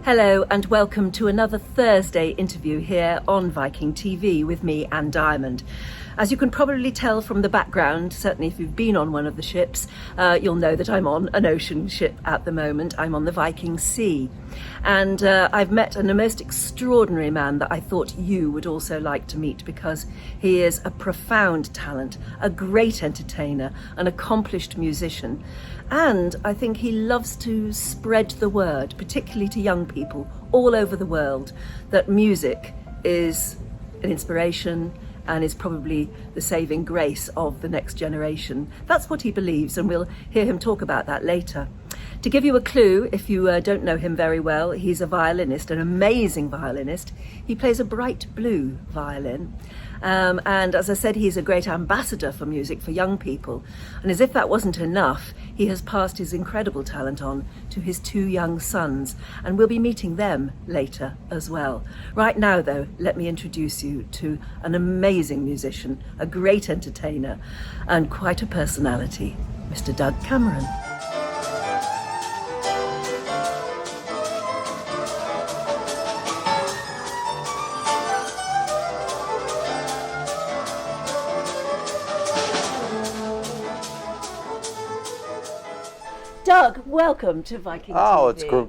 Hello and welcome to another Thursday interview here on Viking TV with me, Anne Diamond. As you can probably tell from the background, certainly if you've been on one of the ships, you'll know that I'm on an ocean ship at the moment. I'm on the Viking Sea. And I've met a most extraordinary man that I thought you would also like to meet, because he is a profound talent, a great entertainer, an accomplished musician. And I think he loves to spread the word, particularly to young people all over the world, that music is an inspiration and is probably the saving grace of the next generation. That's what he believes, and we'll hear him talk about that later. To give you a clue, if you don't know him very well, he's a violinist, an amazing violinist. He plays a bright blue violin. And as I said, he's a great ambassador for music for young people. And as if that wasn't enough, he has passed his incredible talent on to his two young sons. And we'll be meeting them later as well. Right now, though, let me introduce you to an amazing musician, a great entertainer, and quite a personality, Mr. Doug Cameron. Doug, welcome to Viking TV. Oh, it's great.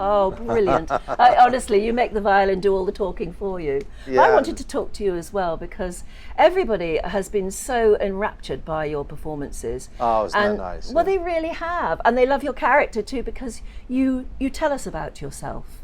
Oh, brilliant. Honestly, you make the violin do all the talking for you. Yeah. I wanted to talk to you as well because everybody has been so enraptured by your performances. Oh, isn't that nice? Well, they really have. And they love your character too, because you tell us about yourself.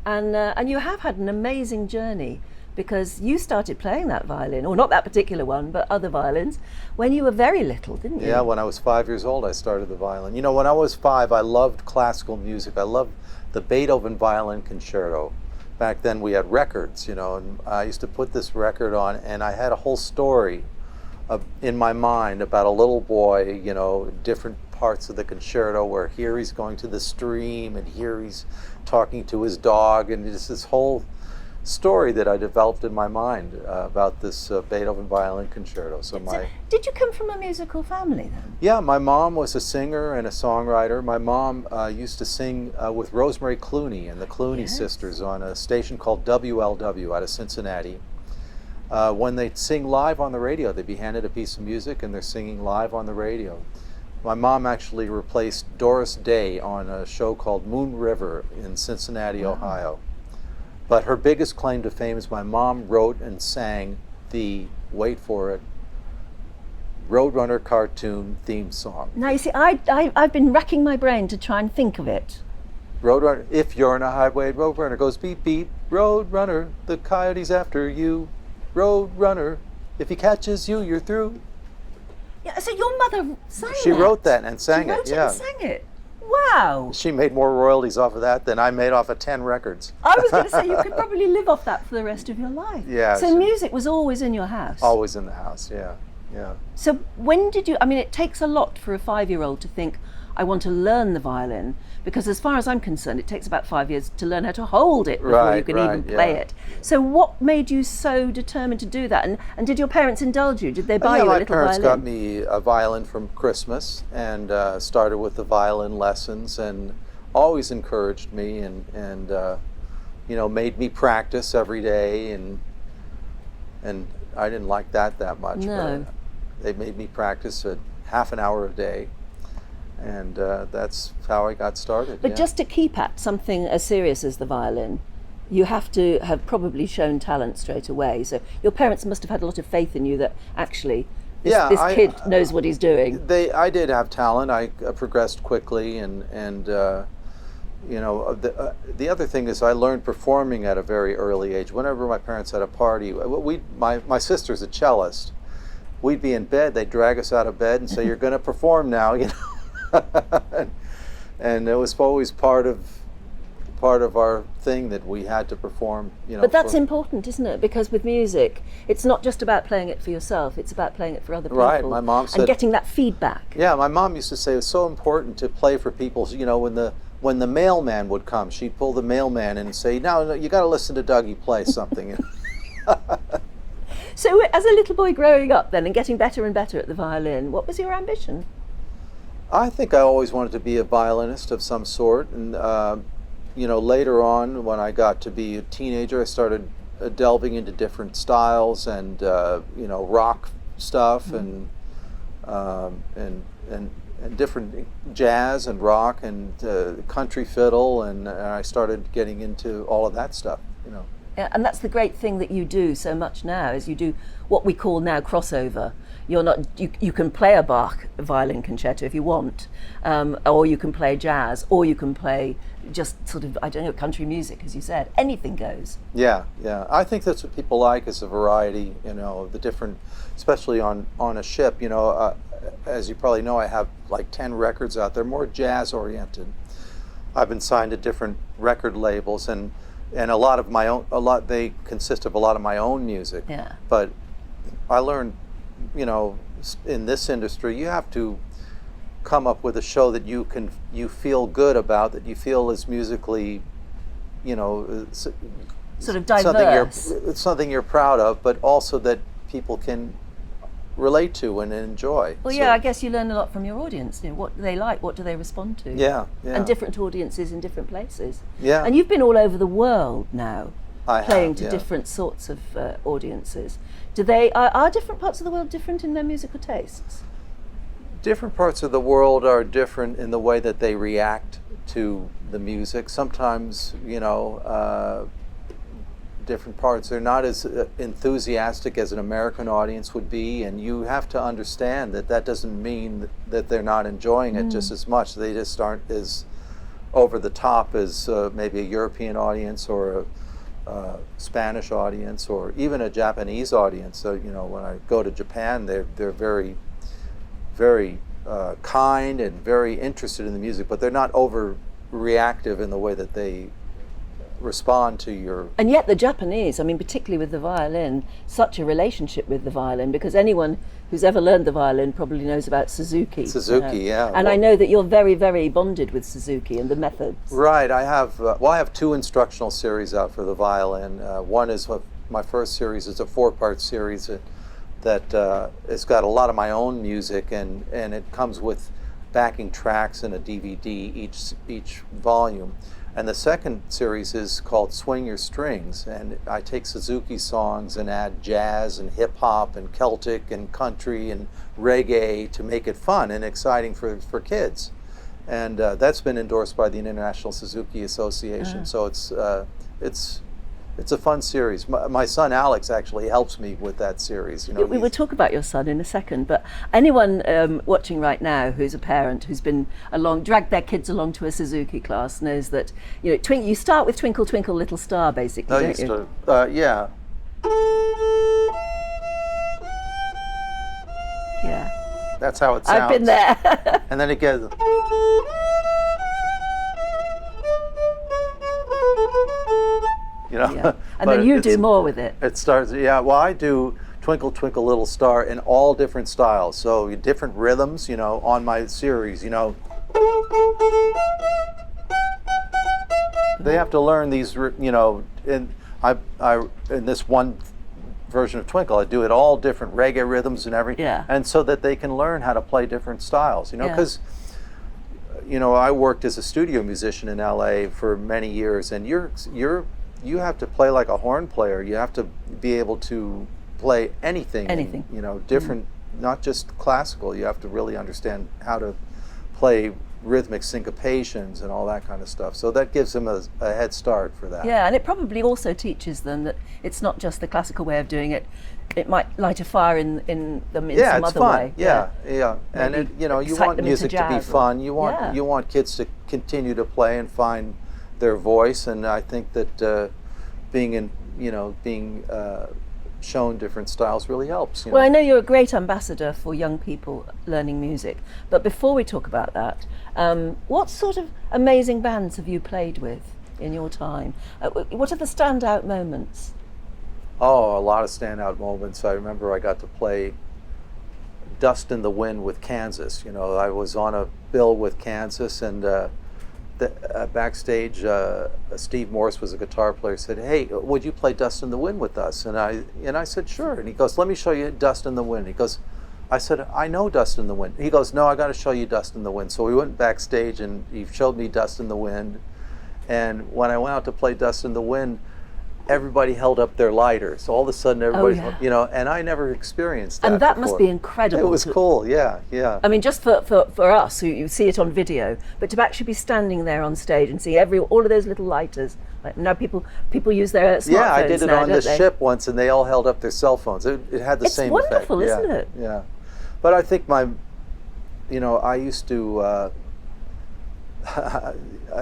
And you have had an amazing journey, because you started playing that violin, or not that particular one, but other violins, when you were very little, didn't you? Yeah, when I was 5 years old, I started the violin. You know, when I was 5, I loved classical music. I loved the Beethoven Violin Concerto. Back then we had records, you know, and I used to put this record on, and I had a whole story in my mind about a little boy, you know, different parts of the concerto, where here he's going to the stream, and here he's talking to his dog, and just this whole story that I developed in my mind about this Beethoven Violin Concerto. So did you come from a musical family then? Yeah, my mom was a singer and a songwriter. My mom used to sing with Rosemary Clooney and the Clooney sisters on a station called WLW out of Cincinnati. When they sing live on the radio, they'd be handed a piece of music and they're singing live on the radio. My mom actually replaced Doris Day on a show called Moon River in Cincinnati, Ohio. But her biggest claim to fame is my mom wrote and sang the, wait for it, Roadrunner cartoon theme song. Now you see, I've been racking my brain to try and think of it. Roadrunner, if you're on a highway, Roadrunner goes beep beep. Roadrunner, the coyote's after you. Roadrunner, if he catches you, you're through. Yeah, so your mother sang She wrote that and sang it. She wrote yeah. and sang it. Wow. She made more royalties off of that than I made off of 10 records. I was going to say, you could probably live off that for the rest of your life. Yeah. So music was always in your house? Always in the house, yeah. Yeah. So when did you, I mean, it takes a lot for a 5-year-old to think, I want to learn the violin, because as far as I'm concerned, it takes about 5 years to learn how to hold it before you can even play it. So what made you so determined to do that? And did your parents indulge you? Did they buy you a little violin? My parents got me a violin from Christmas, and started with the violin lessons, and always encouraged me and you know, made me practice every day, and I didn't like that much. No. But they made me practice at half an hour a day. And that's how I got started. But just to keep at something as serious as the violin, you have to have probably shown talent straight away. So your parents must have had a lot of faith in you that actually this kid knows what he's doing. I did have talent. I progressed quickly, and you know, the other thing is I learned performing at a very early age. Whenever my parents had a party, my sister's a cellist. We'd be in bed. They'd drag us out of bed and say, "You're going to perform now," you know. And it was always part of our thing that we had to perform, you know. But that's important, isn't it? Because with music, it's not just about playing it for yourself, it's about playing it for other people. Right, my mom said, and getting that feedback. Yeah, my mom used to say it's so important to play for people, you know, when the when the mailman would come, she'd pull the mailman in and say, no, you got to listen to Dougie play something. So as a little boy growing up then and getting better and better at the violin, what was your ambition? I think I always wanted to be a violinist of some sort, and later on, when I got to be a teenager, I started delving into different styles and rock stuff and different jazz and rock and country fiddle, and I started getting into all of that stuff. Yeah, and that's the great thing that you do so much now, is you do what we call now crossover. You can play a Bach violin concerto if you want, or you can play jazz, or you can play just sort of, I don't know, country music, as you said. Anything goes. Yeah. I think that's what people like, is a variety, the different, especially on a ship, as you probably know, I have like 10 records out there, more jazz oriented. I've been signed to different record labels, and a lot of my own, they consist of a lot of my own music. Yeah. But I learned, in this industry, you have to come up with a show that you feel good about, that you feel is musically, sort of diverse. Something you're proud of, but also that people can relate to and enjoy. Well, yeah, I guess you learn a lot from your audience. What do they like? What do they respond to? Yeah. And different audiences in different places. Yeah. And you've been all over the world now, playing to yeah. different sorts of audiences. Are different parts of the world different in their musical tastes? Different parts of the world are different in the way that they react to the music. Sometimes, different parts are not as enthusiastic as an American audience would be, and you have to understand that doesn't mean that they're not enjoying it just as much. They just aren't as over the top as maybe a European audience or a Spanish audience or even a Japanese audience. So when I go to Japan, they're very, very kind and very interested in the music, but they're not overreactive in the way that they respond to your... And yet the Japanese, particularly with the violin, such a relationship with the violin, because anyone who's ever learned the violin probably knows about Suzuki. Yeah. And I know that you're very, very bonded with Suzuki and the methods. Right. I have 2 instructional series out for the violin. One is my first series. It's a 4-part series that it's got a lot of my own music, and it comes with backing tracks and a DVD each volume. And the second series is called Swing Your Strings, and I take Suzuki songs and add jazz and hip hop and Celtic and country and reggae to make it fun and exciting for kids. And that's been endorsed by the International Suzuki Association. So it's a fun series. My son Alex actually helps me with that series. We will talk about your son in a second, but anyone watching right now who's a parent who's been dragged their kids along to a Suzuki class knows that you start with Twinkle Twinkle Little Star, basically, don't you? Yeah. Yeah. That's how it sounds. I've been there. And then it goes... Yeah. And then you do more with it. It starts, well, I do Twinkle Twinkle Little Star in all different styles. So different rhythms, on my series, They have to learn these, in this one version of Twinkle, I do it all different reggae rhythms and everything. Yeah. And so that they can learn how to play different styles, because I worked as a studio musician in LA for many years, and you have to play like a horn player. You have to be able to play anything. Different, not just classical. You have to really understand how to play rhythmic syncopations and all that kind of stuff. So that gives them a head start for that. Yeah, and it probably also teaches them that it's not just the classical way of doing it. It might light a fire in them in some other way. Yeah. And you want music to be fun. You want kids to continue to play and find their voice, and I think that being shown different styles really helps. Well, I know you're a great ambassador for young people learning music, but before we talk about that, what sort of amazing bands have you played with in your time? What are the standout moments? Oh, a lot of standout moments. I remember I got to play Dust in the Wind with Kansas. I was on a bill with Kansas, and backstage, Steve Morse was a guitar player. Said, "Hey, would you play Dust in the Wind with us?" And I said, "Sure." And he goes, "Let me show you Dust in the Wind." He goes, I said, "I know Dust in the Wind." He goes, "No, I got to show you Dust in the Wind." So we went backstage, and he showed me Dust in the Wind. And when I went out to play Dust in the Wind, everybody held up their lighters. All of a sudden, everybody, you know, and I never experienced that. And that before. must be incredible. It was cool, yeah, yeah. I mean, just for us, who you see it on video, but to actually be standing there on stage and see all of those little lighters. Like now people use their smartphones. Yeah, I did it now, on this ship once, and they all held up their cell phones. It had the same effect. It's wonderful, isn't it? Yeah. But I think I used to, I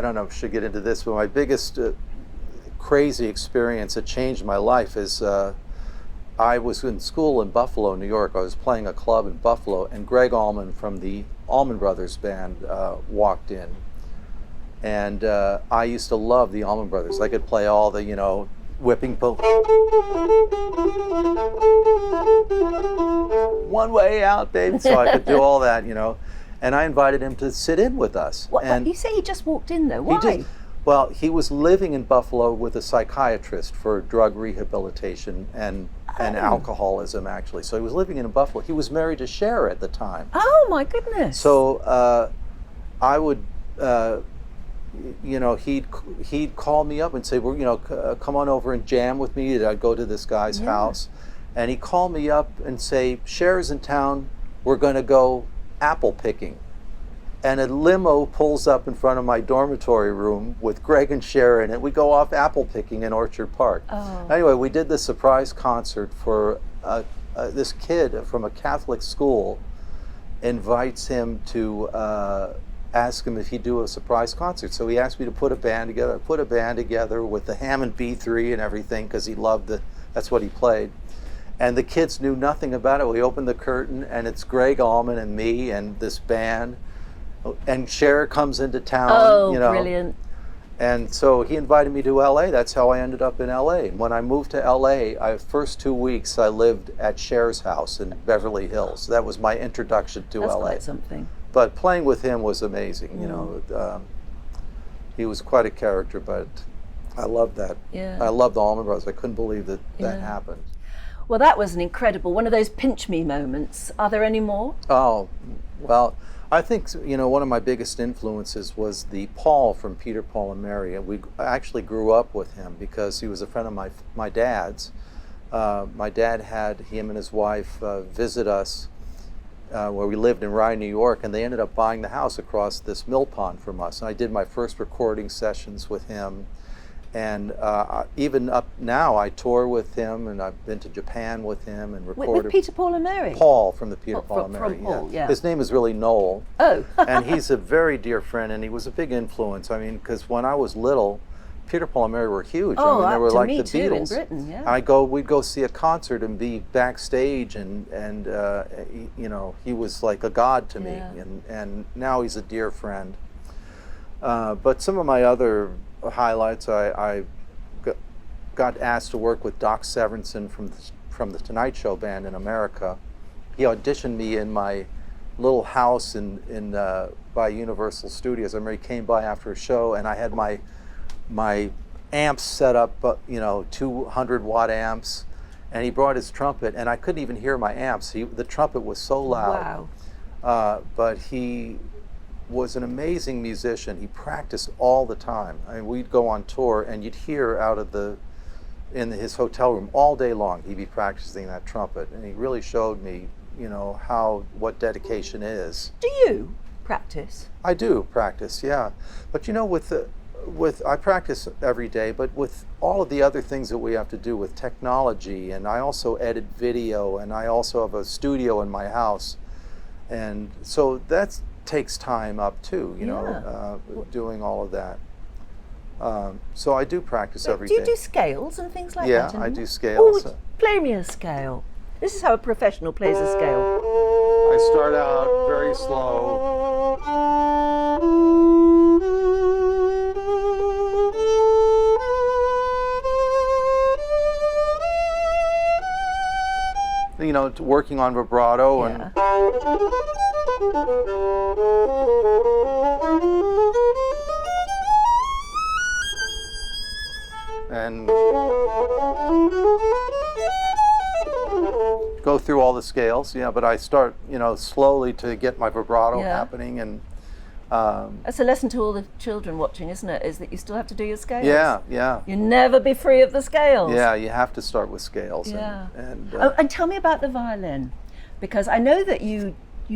don't know if I should get into this, but my biggest crazy experience that changed my life is I was in school in Buffalo, New York. I was playing a club in Buffalo, and Greg Allman from the Allman Brothers Band walked in. And I used to love the Allman Brothers. I could play all the, whipping post. One way out, baby. So I could do all that, And I invited him to sit in with us. What, you say he just walked in though? Why? Well, he was living in Buffalo with a psychiatrist for drug rehabilitation and alcoholism, actually. So he was living in Buffalo. He was married to Cher at the time. Oh, my goodness. So I would, he'd call me up and say, well, come on over and jam with me. I'd go to this guy's house. And he'd call me up and say, Cher's in town. We're going to go apple picking. And a limo pulls up in front of my dormitory room with Greg and Cher in it. We go off apple picking in Orchard Park. Oh. Anyway, we did this surprise concert for this kid from a Catholic school. Invites him to ask him if he'd do a surprise concert. So he asked me to put a band together. I put a band together with the Hammond B3 and everything because he loved that's what he played. And the kids knew nothing about it. We opened the curtain, and it's Greg Allman and me and this band. And Cher comes into town. Oh, brilliant. And so he invited me to LA. That's how I ended up in LA. And when I moved to LA, first 2 weeks I lived at Cher's house in Beverly Hills. That was my introduction to LA. That's quite something. But playing with him was amazing. He was quite a character, but I loved that. Yeah. I loved the Allman Brothers. I couldn't believe that happened. Well, that was an incredible, one of those pinch me moments. Are there any more? Oh, well, I think, one of my biggest influences was the Paul from Peter, Paul and Mary. And I actually grew up with him because he was a friend of my dad's. My dad had him and his wife visit us where we lived in Rye, New York, and they ended up buying the house across this mill pond from us. And I did my first recording sessions with him. And even up now, I tour with him, and I've been to Japan with him and recorded. With Peter, Paul and Mary? Paul from the Peter, Paul and Mary. From Paul, yeah. His name is really Noel. Oh. And he's a very dear friend, and he was a big influence. I mean, because when I was little, Peter, Paul and Mary were huge. Oh, I mean, they were like the too, Beatles. In Britain, yeah. We'd go see a concert and be backstage, and he was like a god to me. Yeah. And now he's a dear friend. But some of my other highlights, I got asked to work with Doc Severinsen from the Tonight Show band in America. He auditioned me in my little house by Universal Studios. I remember he came by after a show, and I had my amps set up, 200-watt amps, and he brought his trumpet, and I couldn't even hear my amps. The trumpet was so loud. Wow. But he was an amazing musician. He practiced all the time. I mean, we'd go on tour, and you'd hear in his hotel room all day long, he'd be practicing that trumpet, and he really showed me, what dedication is. Do you practice? I do practice, yeah. But I practice every day, but with all of the other things that we have to do with technology, and I also edit video, and I also have a studio in my house, and so that takes time up too, doing all of that. So I do practice every day. Do you do scales and things like that? Yeah, I do scales. Oh, play me a scale. This is how a professional plays a scale. I start out very slow. Working on vibrato and through all the scales, yeah, but I start, slowly to get my vibrato happening, and that's a lesson to all the children watching, isn't it? Is that you still have to do your scales. yeah. You never be free of the scales. Yeah, you have to start with scales. Yeah. And tell me about the violin, because I know that you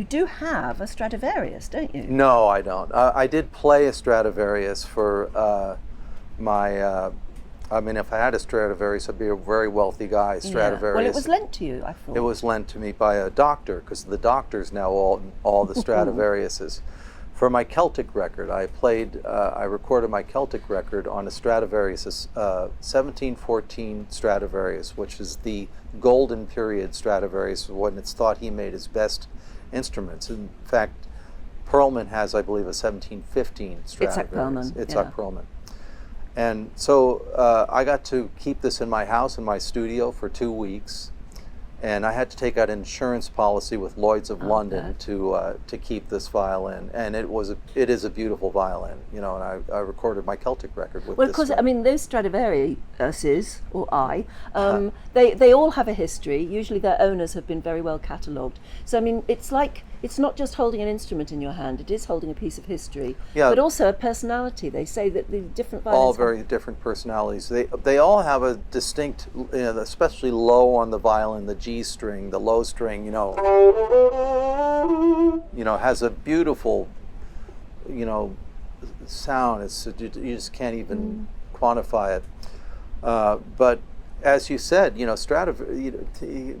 do have a Stradivarius, don't you? No, I don't. I did play a Stradivarius for my. I mean, if I had a Stradivarius, I'd be a very wealthy guy. Stradivarius. Yeah. Well, it was lent to you, I thought. It was lent to me by a doctor, because the doctors now all the Stradivariuses. For my Celtic record, I recorded my Celtic record on a Stradivarius, 1714 Stradivarius, which is the golden period Stradivarius, when it's thought he made his best instruments. In fact, Perlman has, I believe, a 1715 Stradivarius. Itzhak Perlman. And so I got to keep this in my house, in my studio, for 2 weeks. And I had to take out an insurance policy with Lloyd's of London to keep this violin, and it is a beautiful violin, and I recorded my Celtic record with this. Well, because I mean, those Stradivariuses, or they all have a history. Usually, their owners have been very well catalogued. So I mean, it's not just holding an instrument in your hand; it is holding a piece of history, but also a personality. They say that the different violins all very different personalities. They all have a distinct, especially low on the violin, the G string, the low string, has a beautiful, sound. You just can't even quantify it. But as you said,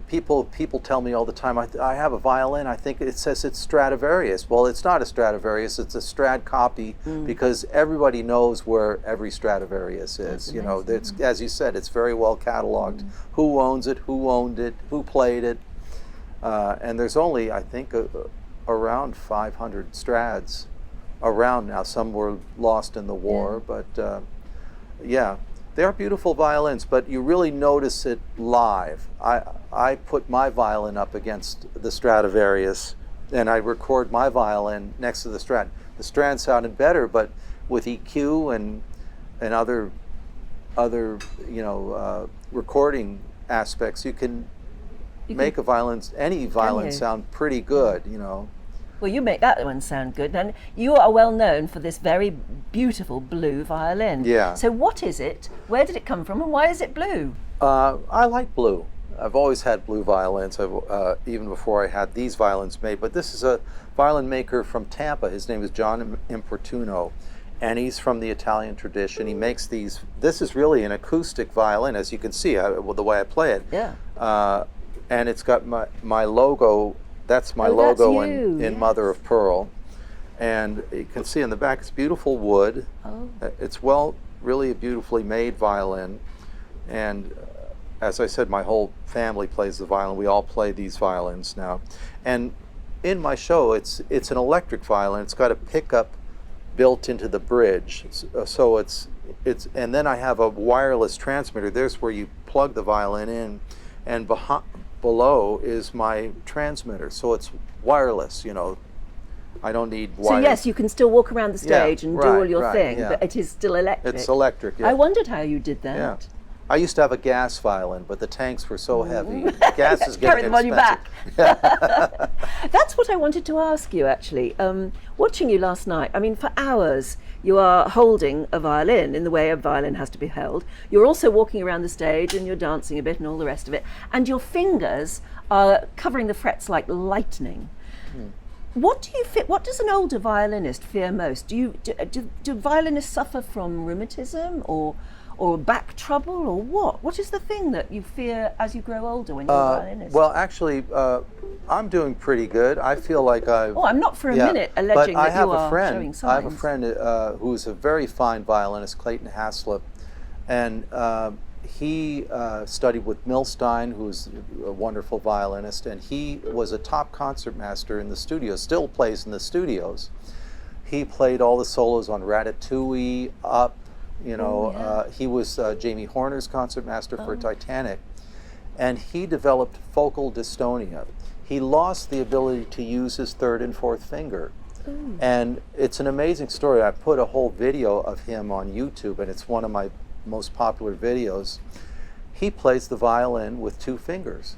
people tell me all the time, I have a violin, I think it says it's Stradivarius. Well, it's not a Stradivarius, it's a Strad copy, because everybody knows where every Stradivarius is. It's, as you said, it's very well cataloged. Who owns it, who owned it, who played it. And there's only, I think, around 500 Strads around now. Some were lost in the war, but yeah. They are beautiful violins, but you really notice it live. I put my violin up against the Stradivarius, and I record my violin next to the Strad. The Strad sounded better, but with EQ and other recording aspects, you can make any violin sound pretty good. Well, you make that one sound good, and you are well known for this very beautiful blue violin. Yeah. So what is it? Where did it come from, and why is it blue? I like blue. I've always had blue violins, even before I had these violins made. But this is a violin maker from Tampa. His name is John Importuno, and he's from the Italian tradition. He makes these. This is really an acoustic violin, as you can see, the way I play it. Yeah. And it's got my logo. That's my logo in Mother of Pearl. And you can see in the back, it's beautiful wood. Oh. It's really a beautifully made violin. And as I said, my whole family plays the violin. We all play these violins now. And in my show, it's an electric violin. It's got a pickup built into the bridge. So it's and then I have a wireless transmitter. There's where you plug the violin in, and below is my transmitter, so it's wireless. I don't need wires. So yes, you can still walk around the stage and do all your thing, but it is still electric. It's electric. Yeah. I wondered how you did that. Yeah. I used to have a gas violin, but the tanks were so heavy. Gas is getting carry them on your back. expensive. That's what I wanted to ask you, actually. Watching you last night, I mean, for hours, you are holding a violin in the way a violin has to be held. You're also walking around the stage and you're dancing a bit and all the rest of it. And your fingers are covering the frets like lightning. What does an older violinist fear most? Do violinists suffer from rheumatism or back trouble, or what? What is the thing that you fear as you grow older when you're a violinist? Well, actually, I'm doing pretty good. I feel like I'm not for a minute alleging that you are showing signs. I have a friend who's a very fine violinist, Clayton Haslip, and he studied with Milstein, who's a wonderful violinist, and he was a top concertmaster in the studio, still plays in the studios. He played all the solos on Ratatouille, Up. He was Jamie Horner's concertmaster for Titanic, and he developed focal dystonia. He lost the ability to use his third and fourth finger. And it's an amazing story. I put a whole video of him on YouTube, and it's one of my most popular videos. He plays the violin with two fingers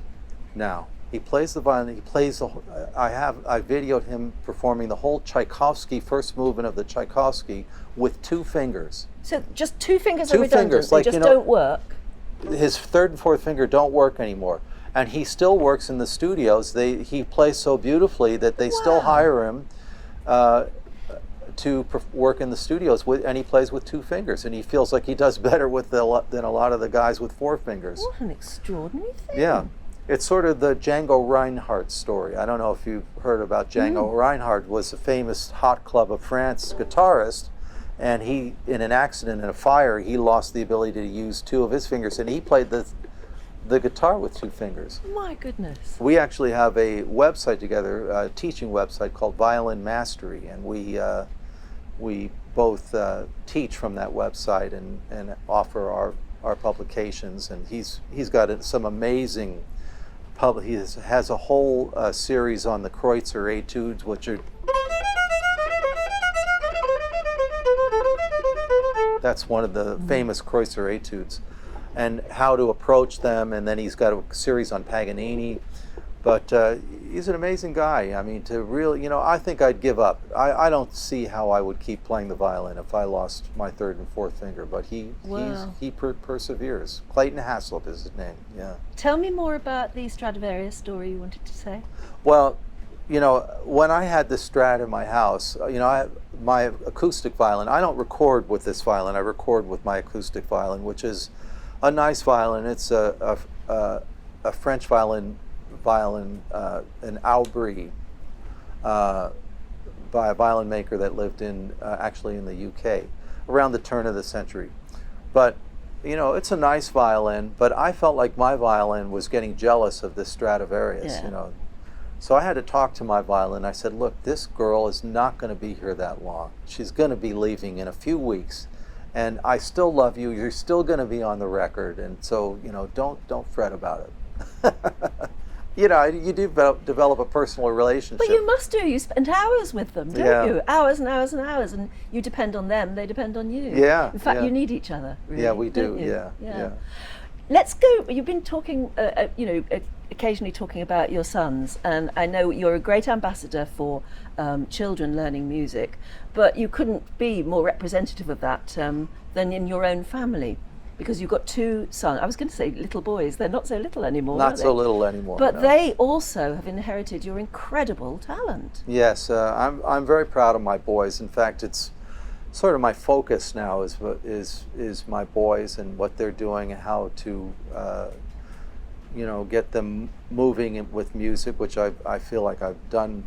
now. He plays the violin. He plays the. I videoed him performing the whole Tchaikovsky first movement of the Tchaikovsky with 2 fingers. So just 2 fingers Two are redundant. fingers, They like, just you know, don't work. His 3rd and 4th finger don't work anymore, and he still works in the studios. He plays so beautifully that they still hire him to work in the studios with, and he plays with 2 fingers, and he feels like he does better with than a lot of the guys with 4 fingers. What an extraordinary thing. Yeah, it's sort of the Django Reinhardt story. I don't know if you've heard about Django. Reinhardt was a famous Hot Club of France guitarist, and he, in an accident in a fire, he lost the ability to use 2 of his fingers, and he played the guitar with 2 fingers. My goodness. We actually have a website together, a teaching website called Violin Mastery, and we both teach from that website and offer our publications. And he's got some amazing he has a whole series on the Kreutzer etudes, which are that's one of the famous Kreutzer etudes, and how to approach them. And then he's got a series on Paganini. But he's an amazing guy. I mean, to really, I think I'd give up. I don't see how I would keep playing the violin if I lost my 3rd and 4th finger. But he perseveres. Clayton Haslip is his name. Yeah. Tell me more about the Stradivarius story you wanted to say. Well, when I had this Strat in my house, my acoustic violin. I don't record with this violin. I record with my acoustic violin, which is a nice violin. It's a French violin, an Aubry, by a violin maker that lived actually in the UK around the turn of the century. But it's a nice violin, but I felt like my violin was getting jealous of this Stradivarius. So I had to talk to my violin. I said, look, this girl is not going to be here that long. She's going to be leaving in a few weeks, and I still love you. You're still going to be on the record, and so don't fret about it. You do develop a personal relationship. But you must do. You spend hours with them, don't you? Hours and hours and hours, and you depend on them. They depend on you. Yeah. In fact, you need each other. Really, yeah, we do. don't you? Yeah. Let's go. You've been talking, occasionally talking about your sons, and I know you're a great ambassador for children learning music, but you couldn't be more representative of that than in your own family. Because you've got 2 sons. I was going to say little boys. They're not so little anymore. Not so little anymore. But no. they also have inherited your incredible talent. Yes, I'm very proud of my boys. In fact, it's sort of my focus now is my boys and what they're doing and how to get them moving with music, which I feel like I've done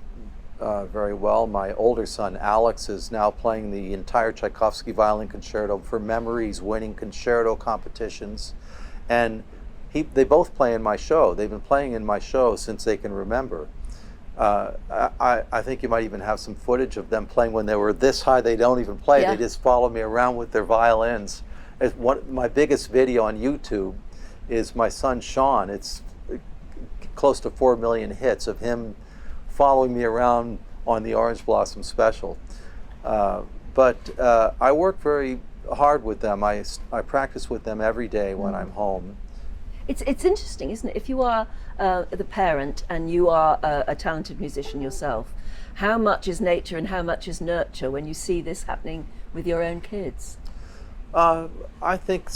very well. My older son, Alex, is now playing the entire Tchaikovsky violin concerto for memory. He's winning concerto competitions. And they both play in my show. They've been playing in my show since they can remember. I think you might even have some footage of them playing when they were this high. They don't even play. Yeah. They just follow me around with their violins. My biggest video on YouTube is my son, Sean. It's close to 4 million hits of him following me around on the Orange Blossom Special. But I work very hard with them. I practice with them every day when I'm home. It's interesting, isn't it? If you are the parent and you are a talented musician yourself, how much is nature and how much is nurture when you see this happening with your own kids? I think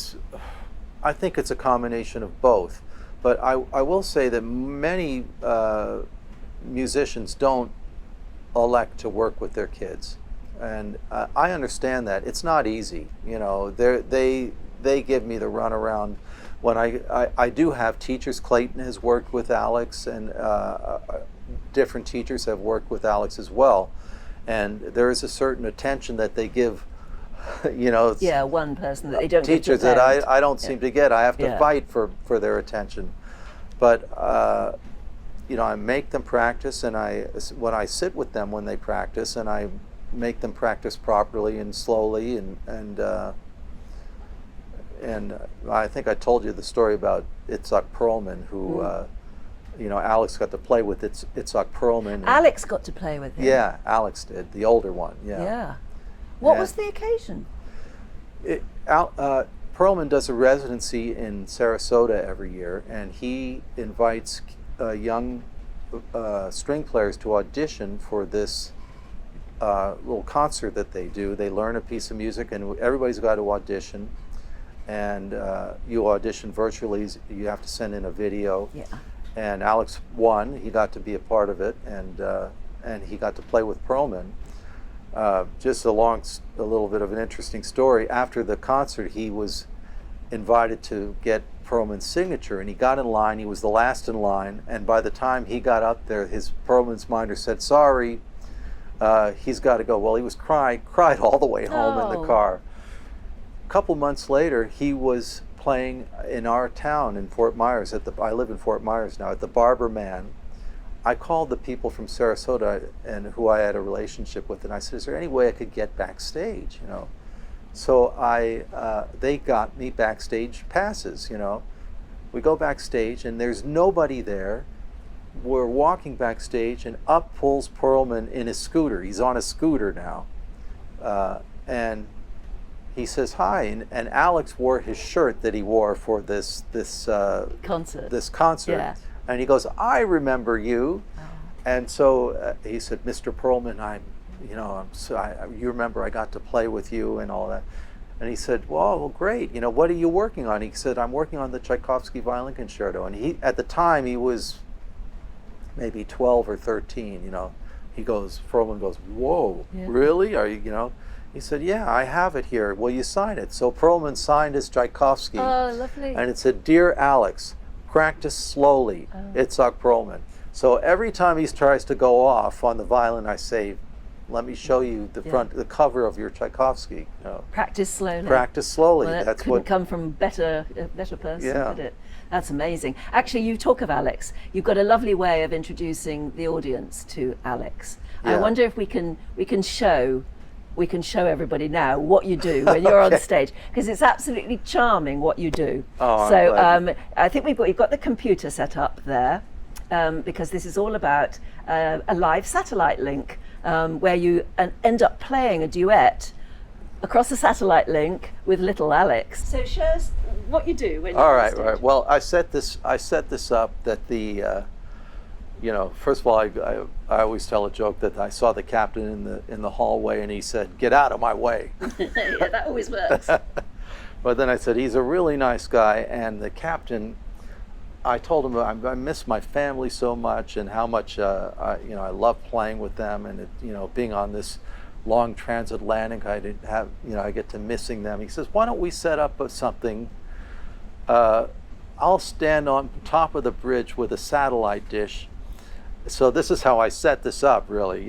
it's a combination of both. But I will say that many musicians don't elect to work with their kids, and I understand that it's not easy. They give me the runaround. When I do have teachers. Clayton has worked with Alex, and different teachers have worked with Alex as well, and there is a certain attention that they give. One person that they don't teachers give to a that I don't seem to get. I have to fight for their attention, but I make them practice, and when I sit with them when they practice, and I make them practice properly and slowly, and I think I told you the story about Itzhak Perlman, who Alex got to play with Itzhak Perlman. Alex got to play with him. Yeah, Alex did, the older one. Yeah. What was the occasion? Perlman does a residency in Sarasota every year, and he invites young string players to audition for this little concert that they do. They learn a piece of music, and everybody's got to audition. And you audition virtually. You have to send in a video. Yeah. And Alex won. He got to be a part of it, and he got to play with Perlman. Just a little bit of an interesting story. After the concert, he was invited to get Perlman's signature, and he got in line. He was the last in line, and by the time he got up there, his Perlman's minder said, "Sorry, he's got to go." Well, he was cried all the way home in the car. A couple months later, he was playing in our town in Fort Myers. I live in Fort Myers now, at the Barber Man. I called the people from Sarasota and who I had a relationship with, and I said, "Is there any way I could get backstage?" You know, so they got me backstage passes. You know, we go backstage and there's nobody there. We're walking backstage and up pulls Perlman in his scooter. He's on a scooter now, and he says hi. And Alex wore his shirt that he wore for this concert. Yeah. And he goes, "I remember you." Oh. And so he said, "Mr. Perlman, you remember I got to play with you and all that." And he said, well, great. You know, what are you working on? He said, "I'm working on the Tchaikovsky Violin Concerto." And at the time, he was maybe 12 or 13. You know, Perlman goes, "Whoa, yeah. Really? Are you? You know?" He said, "Yeah, I have it here. Will you sign it?" So Perlman signed his Tchaikovsky. Oh, lovely. And it said, "Dear Alex, practice slowly, Itzhak Perlman." So every time he tries to go off on the violin, I say, "Let me show you the cover of your Tchaikovsky." You know. Practice slowly. Practice slowly. Well, That's couldn't come from a better person, Yeah. could it? That's amazing. Actually, you talk of Alex. You've got a lovely way of introducing the audience to Alex. Yeah. I wonder if we can show everybody now what you do when you're on stage, because it's absolutely charming what you do. Oh, so I think you've got the computer set up there, because this is all about a live satellite link where you end up playing a duet across a satellite link with little Alex. So show us what you do when you're on stage. All right. Well, I set this up that the first of all, I always tell a joke that I saw the captain in the hallway and he said, "Get out of my way." Yeah, that always works. But then I said, he's a really nice guy, and the captain, I told him I miss my family so much and how much I love playing with them, and being on this long transatlantic, I get to missing them. He says, "Why don't we set up something? I'll stand on top of the bridge with a satellite dish." So this is how I set this up, really.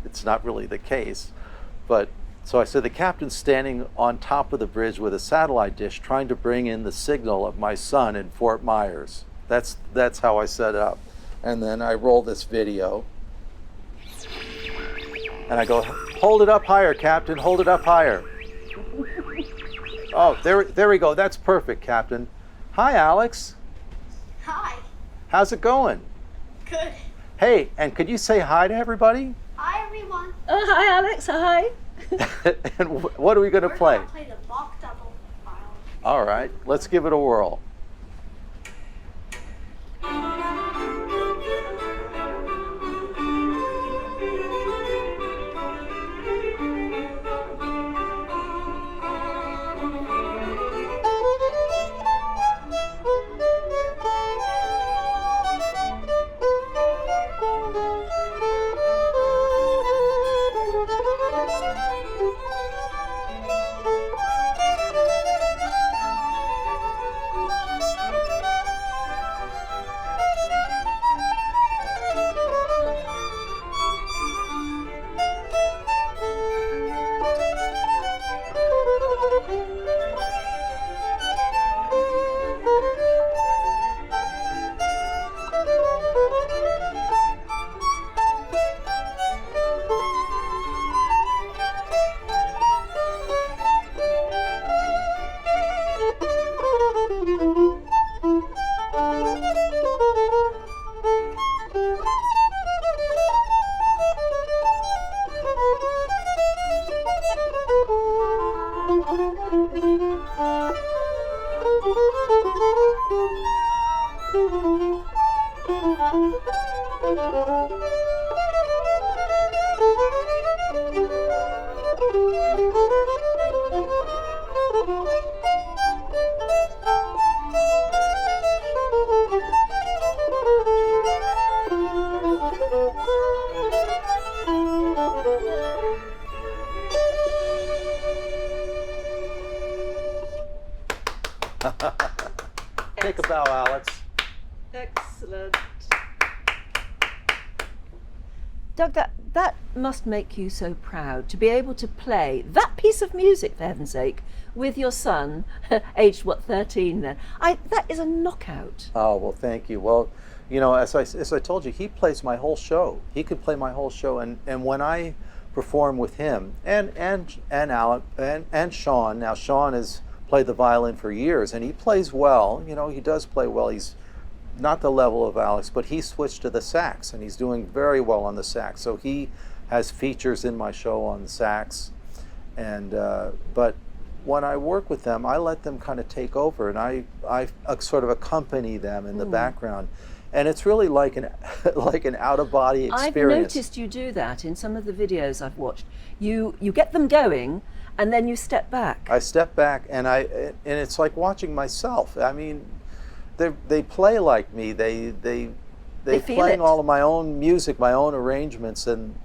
It's not really the case. But so I said, the captain's standing on top of the bridge with a satellite dish trying to bring in the signal of my son in Fort Myers. That's how I set it up. And then I roll this video. And I go, "Hold it up higher, Captain, hold it up higher." Oh, there we go. That's perfect, Captain. "Hi, Alex. Hi. How's it going?" Good. Hey, and could you say hi to everybody? Hi, everyone. Oh, hi, Alex. Hi. And what are we going to play? We're going to play the Bach double violin. All right, let's give it a whirl. a bow, Alex. Excellent. Doug, that must make you so proud to be able to play that piece of music, for heaven's sake, with your son, aged, 13 then. That is a knockout. Oh, well, thank you. Well, as I told you, he plays my whole show. He could play my whole show, and when I perform with him and Alec and Sean. Now Sean has played the violin for years, and he plays well. He does play well. He's not the level of Alex, but he switched to the sax, and he's doing very well on the sax. So he has features in my show on the sax, and but when I work with them, I let them kind of take over, and I sort of accompany them in the background. And it's really like an out-of-body experience. I've noticed you do that in some of the videos I've watched. You get them going, and then you step back. I step back, and it's like watching myself. I mean, they play like me. They playing all of my own music, my own arrangements, and.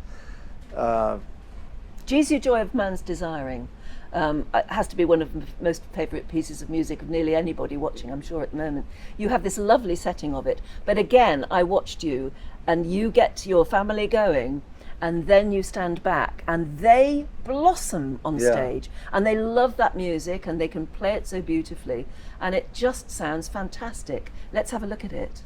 Gee's Your Joy of Man's Desiring. It has to be one of the most favourite pieces of music of nearly anybody watching, I'm sure, at the moment. You have this lovely setting of it. But again, I watched you, and you get your family going, and then you stand back, and they blossom on stage. And they love that music, and they can play it so beautifully. And it just sounds fantastic. Let's have a look at it.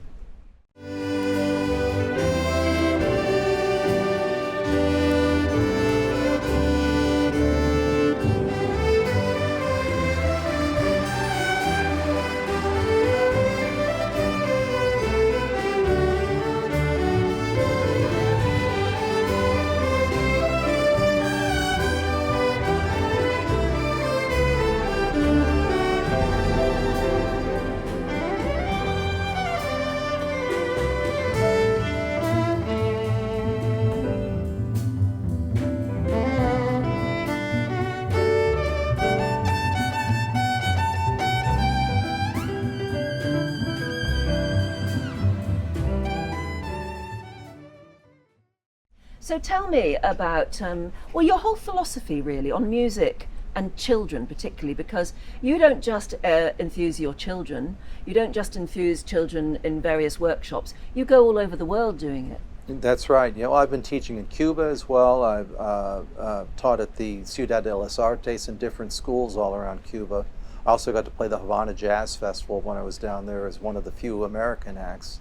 So tell me about, your whole philosophy really on music and children particularly, because you don't just enthuse your children, you don't just enthuse children in various workshops, you go all over the world doing it. That's right. I've been teaching in Cuba as well. I've taught at the Ciudad de las Artes in different schools all around Cuba. I also got to play the Havana Jazz Festival when I was down there as one of the few American acts.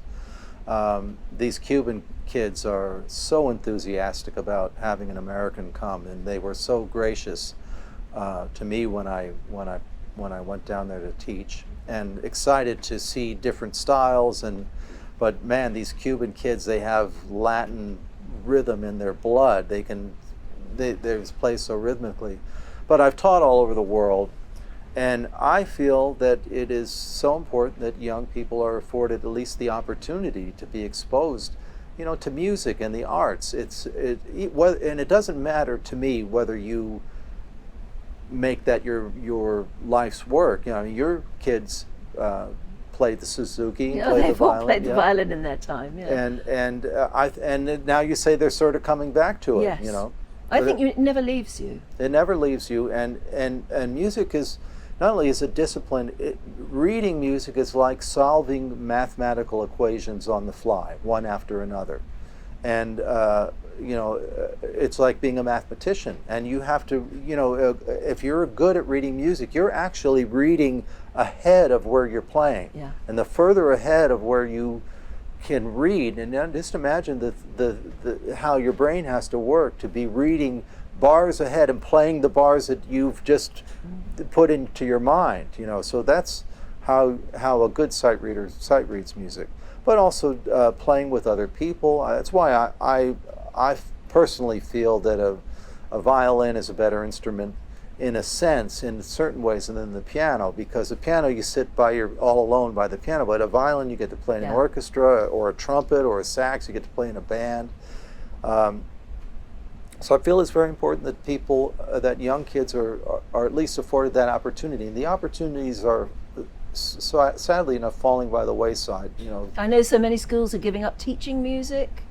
These Cuban kids are so enthusiastic about having an American come, and they were so gracious to me when I went down there to teach, and excited to see different styles. But man, these Cuban kids, they have Latin rhythm in their blood. They play so rhythmically. But I've taught all over the world. And I feel that it is so important that young people are afforded at least the opportunity to be exposed, to music and the arts. And it doesn't matter to me whether you make that your life's work. Your kids played the Suzuki, played the violin. Played the violin in their time. Yeah. And now you say they're sort of coming back to it. Yes. I think it never leaves you. It never leaves you, and music is. Not only is it discipline, reading music is like solving mathematical equations on the fly, one after another. And, it's like being a mathematician. And you have to, if you're good at reading music, you're actually reading ahead of where you're playing. Yeah. And the further ahead of where you can read, and then just imagine how your brain has to work to be reading bars ahead and playing the bars that you've just put into your mind, So that's how a good sight reads music. But also playing with other people. That's why I personally feel that a violin is a better instrument in a sense, in certain ways, than the piano, because the piano you sit all alone by the piano, but a violin you get to play in an orchestra, or a trumpet, or a sax, you get to play in a band. So I feel it's very important that people, that young kids are at least afforded that opportunity. And the opportunities are, sadly enough, falling by the wayside. I know so many schools are giving up teaching music.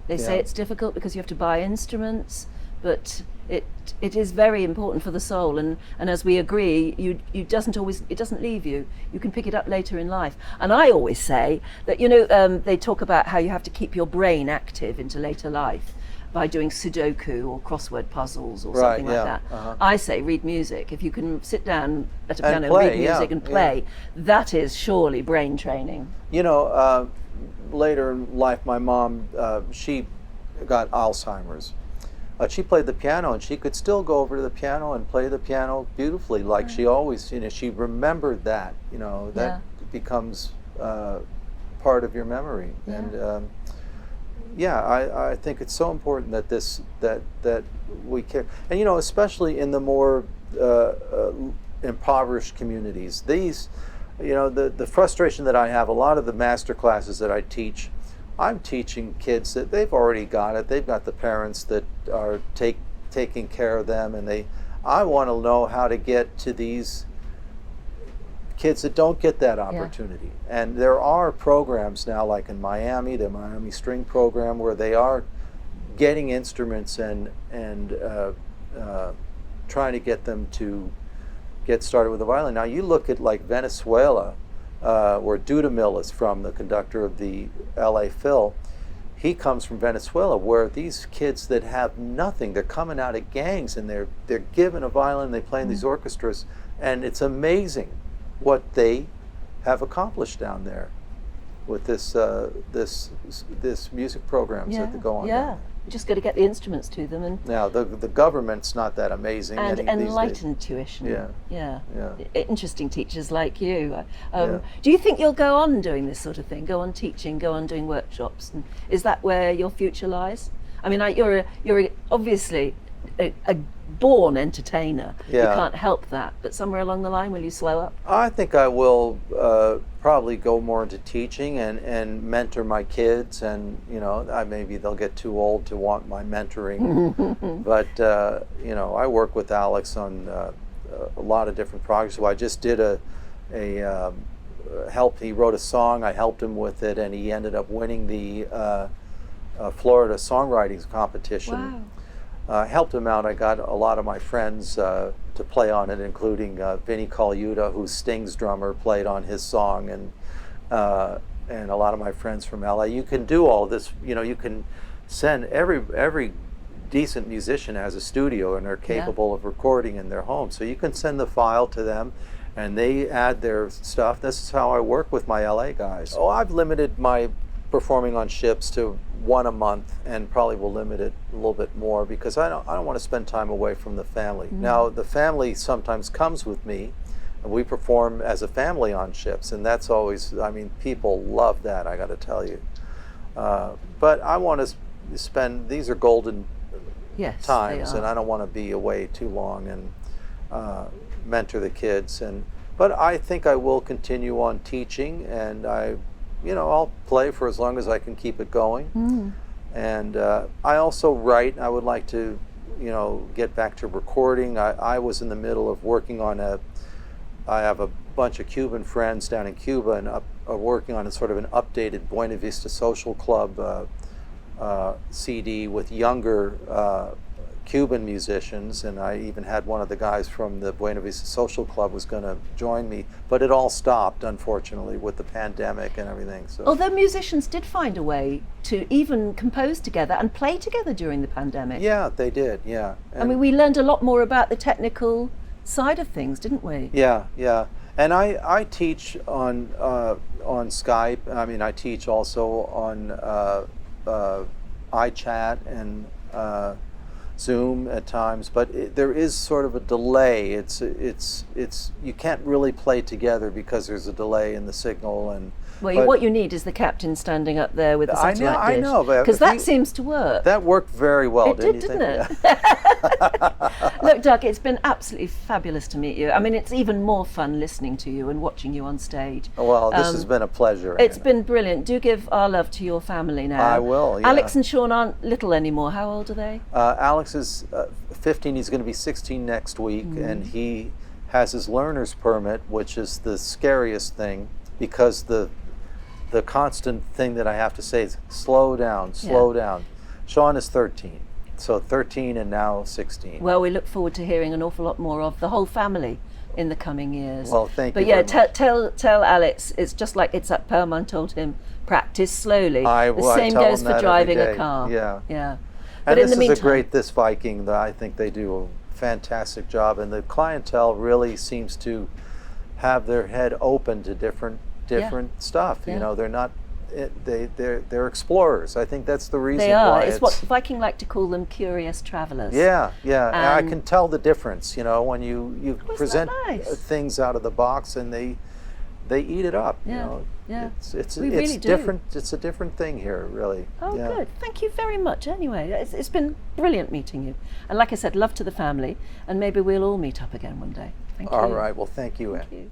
They say it's difficult because you have to buy instruments. But it is very important for the soul, and as we agree, it doesn't leave you. You can pick it up later in life. And I always say that, they talk about how you have to keep your brain active into later life by doing Sudoku or crossword puzzles or something like that. I say read music. If you can sit down at a piano, read music and play, that is surely brain training. Later in life, my mom, she got Alzheimer's. She played the piano, and she could still go over to the piano and play the piano beautifully, like she always, she remembered that, that becomes part of your memory. And I think it's so important that that we care, and especially in the more impoverished communities. These, the frustration that I have, a lot of the master classes that I teach, I'm teaching kids that they've already got it. They've got the parents that are taking care of them, and I want to know how to get to these kids that don't get that opportunity. And there are programs now, like in Miami, the Miami String Program, where they are getting instruments and trying to get them to get started with the violin. Now you look at like Venezuela, where Dudamel is from, the conductor of the LA Phil. He comes from Venezuela, where these kids that have nothing, they're coming out of gangs, and they're given a violin, they play in these orchestras, and it's amazing what they have accomplished down there with this music programs that go on. Yeah, you just got to get the instruments to them, and now the government's not that amazing. And enlightened these days. tuition. Yeah. Interesting teachers like you. Do you think you'll go on doing this sort of thing? Go on teaching, go on doing workshops, and is that where your future lies? I mean, you're obviously a born entertainer. You can't help that, but somewhere along the line, will you slow up? I think I will probably go more into teaching and mentor my kids, and maybe they'll get too old to want my mentoring. But I work with Alex on a lot of different projects. So I just did he wrote a song, I helped him with it, and he ended up winning the Florida songwriting competition. Wow. I helped him out. I got a lot of my friends to play on it, including Vinny Colaiuta, who's Sting's drummer, played on his song, and a lot of my friends from LA. You can do all this. You can send every decent musician has a studio, and they're capable of recording in their home. So you can send the file to them, and they add their stuff. This is how I work with my LA guys. Oh, I've limited my performing on ships to one a month, and probably will limit it a little bit more, because I don't want to spend time away from the family. Now the family sometimes comes with me, and we perform as a family on ships, and that's always, people love that, I got to tell you. But I want to spend, these are golden times, and I don't want to be away too long and mentor the kids. But I think I will continue on teaching, and I'll play for as long as I can keep it going. And I also write. I would like to, get back to recording. I was in the middle of working on I have a bunch of Cuban friends down in Cuba, and working on a sort of an updated Buena Vista Social Club CD with younger Cuban musicians, and I even had one of the guys from the Buena Vista Social Club was going to join me, but it all stopped, unfortunately, with the pandemic and everything. So, although musicians did find a way to even compose together and play together during the pandemic. Yeah, they did. Yeah, and we learned a lot more about the technical side of things, didn't we? Yeah. And I teach on Skype. I teach also on iChat and Zoom at times, but there is sort of a delay. It's you can't really play together because there's a delay in the signal. And what you need is the captain standing up there with the satellite dish. I know, because that seems to work. That worked very well. Didn't it? Look, Doug, it's been absolutely fabulous to meet you. It's even more fun listening to you and watching you on stage. Well, this has been a pleasure. It's been brilliant. Do give our love to your family now. I will. Yeah. Alex and Sean aren't little anymore. How old are they? Alex is 15. He's going to be 16 next week, and he has his learner's permit, which is the scariest thing, because the constant thing that I have to say is slow down. Sean is 13. So 13 and now 16. Well, we look forward to hearing an awful lot more of the whole family in the coming years. Well, thank but you yeah, very much. tell Alex, it's just like it's at Perm. I told him, practice slowly. I The same tell goes him for that driving every a day. car. Yeah. Yeah. And But in this the is meantime, this Viking, I think they do a fantastic job, and the clientele really seems to have their head open to different stuff. Yeah. You know, they're not, they're explorers. I think that's the reason they are. why It's what Viking like to call them, curious travellers. Yeah, yeah. And I And- can tell the difference, you know, when you Wasn't present that nice? things out of the box and they eat it up. Yeah, You know, yeah. It's We really do. different. It's a different thing here, really. Oh, yeah. good. Thank you very much. Anyway, it's been brilliant meeting you. And like I said, love to the family. And maybe we'll all meet up again one day. Thank you. All right. Well, thank you, Anne. Thank you.